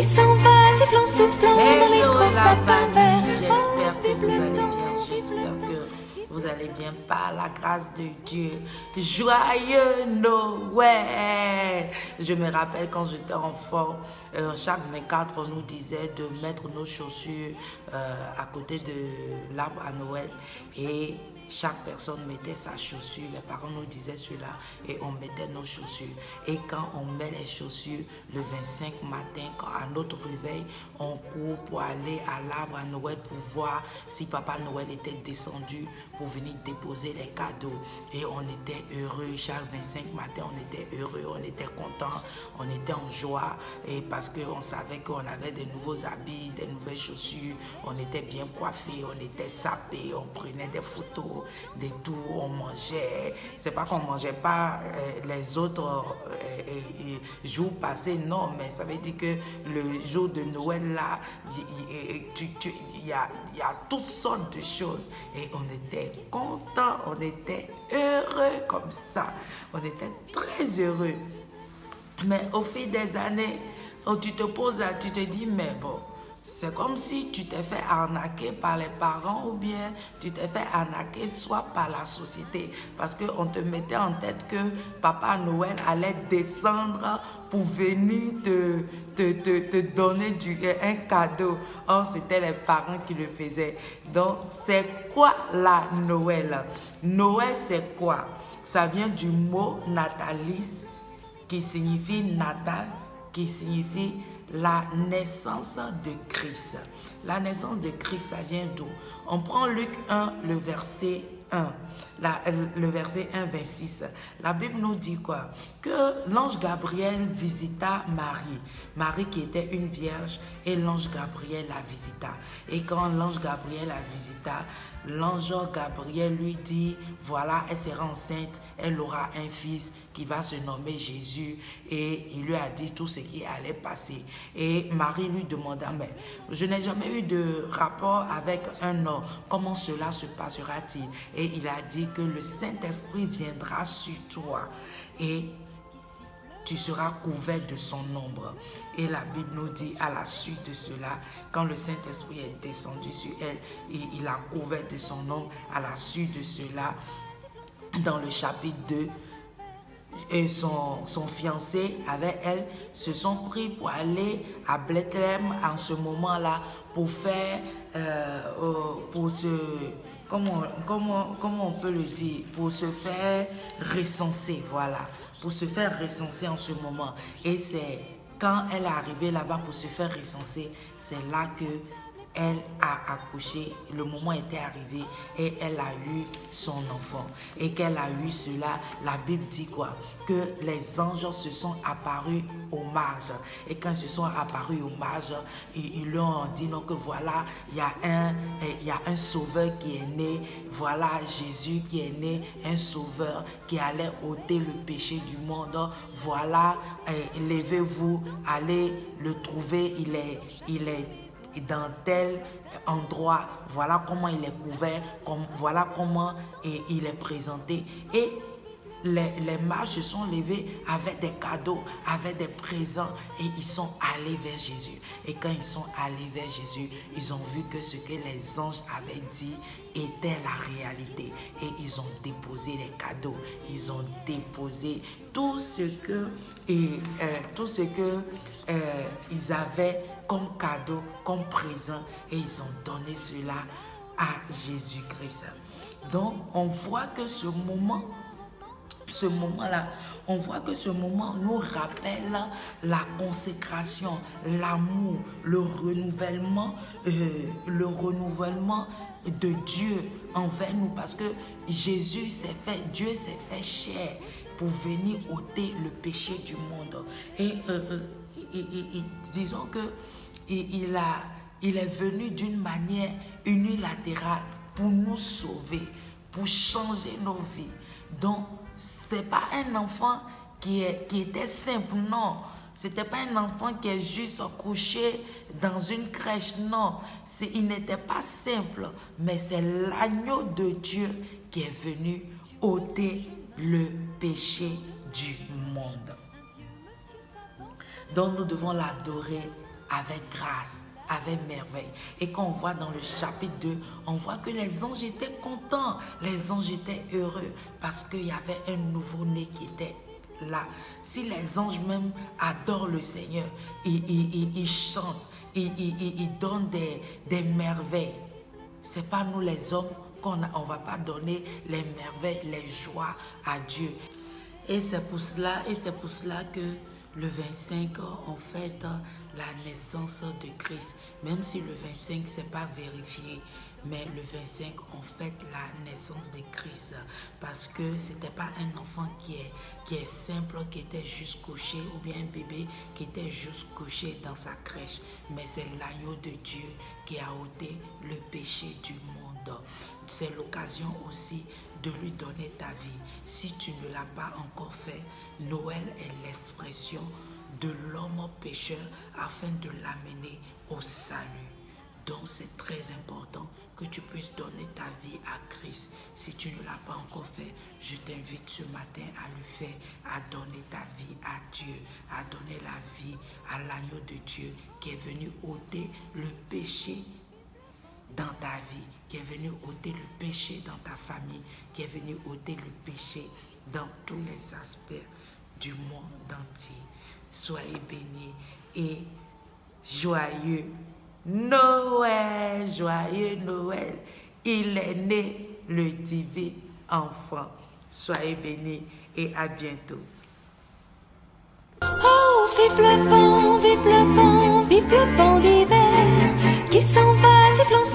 qui s'en va, sifflant, soufflant dans les Hello grands la sapins verts. famille, j'espère Oh, que vive vous le allez temps, bien, vive j'espère le temps, que vive vous le allez temps. bien par la grâce de Dieu. Joyeux Noël! Je me rappelle quand j'étais enfant, chaque 24 on nous disait de mettre nos chaussures à côté de l'arbre à Noël et chaque personne mettait sa chaussure, les parents nous disaient cela et on mettait nos chaussures. Et quand on met les chaussures le 25 matin, quand à notre réveil, on court pour aller à l'arbre à Noël pour voir si Papa Noël était descendu pour venir déposer les cadeaux. Et on était heureux, chaque 25 matin, on était heureux, on était content, on était en joie et parce qu'on savait qu'on avait des nouveaux habits, des nouvelles chaussures, on était bien coiffés, on était sapés, on prenait des photos, des tout, on mangeait. C'est pas qu'on mangeait pas les autres jours passés, non, mais ça veut dire que le jour de Noël là, il y a toutes sortes de choses et on était contents, on était heureux comme ça, on était très heureux. Mais au fil des années, tu te poses, tu te dis, mais bon, c'est comme si tu t'es fait arnaquer par les parents ou bien tu t'es fait arnaquer soit par la société. Parce qu'on te mettait en tête que Papa Noël allait descendre pour venir te donner un cadeau. Or, c'était les parents qui le faisaient. Donc, c'est quoi la Noël? Noël, c'est quoi? Ça vient du mot natalis qui signifie natal, qui signifie la naissance de Christ. La naissance de Christ, ça vient d'où? On prend Luc 1, le verset 1, le verset 1, 26. La Bible nous dit quoi? Que l'ange Gabriel visita Marie. Marie qui était une vierge et l'ange Gabriel la visita. Et quand l'ange Gabriel la visita, l'ange Gabriel lui dit, voilà, elle sera enceinte, elle aura un fils qui va se nommer Jésus. Et il lui a dit tout ce qui allait passer. Et Marie lui demanda, mais je n'ai jamais eu de rapport avec un homme, comment cela se passera-t-il? Et il a dit que le Saint-Esprit viendra sur toi et tu seras couvert de son ombre. Et la Bible nous dit à la suite de cela, quand le Saint-Esprit est descendu sur elle, et il a couvert de son ombre. À la suite de cela, dans le chapitre 2, et son fiancé avec elle se sont pris pour aller à Bethléem en ce moment-là pour faire, pour se, comment on peut le dire, pour se faire recenser, voilà, pour se faire recenser en ce moment. Et c'est quand elle est arrivée là-bas pour se faire recenser, c'est là que elle a accouché, le moment était arrivé et elle a eu son enfant. Et qu'elle a eu cela, la Bible dit quoi? Que les anges se sont apparus aux mages. Et quand ils se sont apparus aux mages, ils leur ont dit non, que voilà, il y a un sauveur qui est né, voilà Jésus qui est né, un sauveur qui allait ôter le péché du monde. Voilà, levez-vous, allez le trouver, il est dans tel endroit, voilà comment il est couvert, voilà comment il est présenté. Et les mages se sont levés avec des cadeaux, avec des présents et ils sont allés vers Jésus. Et quand ils sont allés vers Jésus, ils ont vu que ce que les anges avaient dit était la réalité. Et ils ont déposé les cadeaux, ils ont déposé tout ce que ils avaient comme cadeau, comme présent, et ils ont donné cela à Jésus-Christ. Donc, on voit que ce moment-là, on voit que ce moment nous rappelle la consécration, l'amour, le renouvellement de Dieu envers nous, parce que Dieu s'est fait chair pour venir ôter le péché du monde. Et disons que il est venu d'une manière unilatérale pour nous sauver, pour changer nos vies. Donc, ce n'est pas un enfant qui était simple, non. Ce n'était pas un enfant qui est juste couché dans une crèche, non. Il n'était pas simple, mais c'est l'agneau de Dieu qui est venu ôter le péché du monde. Donc nous devons l'adorer avec grâce, avec merveille. Et quand on voit dans le chapitre 2, on voit que les anges étaient contents, les anges étaient heureux parce qu'il y avait un nouveau-né qui était là. Si les anges même adorent le Seigneur, ils chantent, ils donnent des merveilles. C'est pas nous les hommes on ne va pas donner les merveilles, les joies à Dieu. Et c'est pour cela que le 25, on fête la naissance de Christ. Même si le 25, ce n'est pas vérifié, mais le 25, on fête la naissance de Christ. Parce que ce n'était pas un enfant qui est simple, qui était juste couché, ou bien un bébé qui était juste couché dans sa crèche. Mais c'est l'agneau de Dieu qui a ôté le péché du monde. C'est l'occasion aussi de lui donner ta vie. Si tu ne l'as pas encore fait, Noël est l'expression de l'homme pécheur afin de l'amener au salut. Donc c'est très important que tu puisses donner ta vie à Christ. Si tu ne l'as pas encore fait, je t'invite ce matin à le faire, à donner ta vie à Dieu, à donner la vie à l'agneau de Dieu qui est venu ôter le péché dans ta vie, qui est venu ôter le péché dans ta famille, qui est venu ôter le péché dans tous les aspects du monde entier. Soyez bénis et joyeux Noël, joyeux Noël. Il est né le divin enfant. Soyez bénis et à bientôt. Oh, vive le vent d'hiver qui s'en va.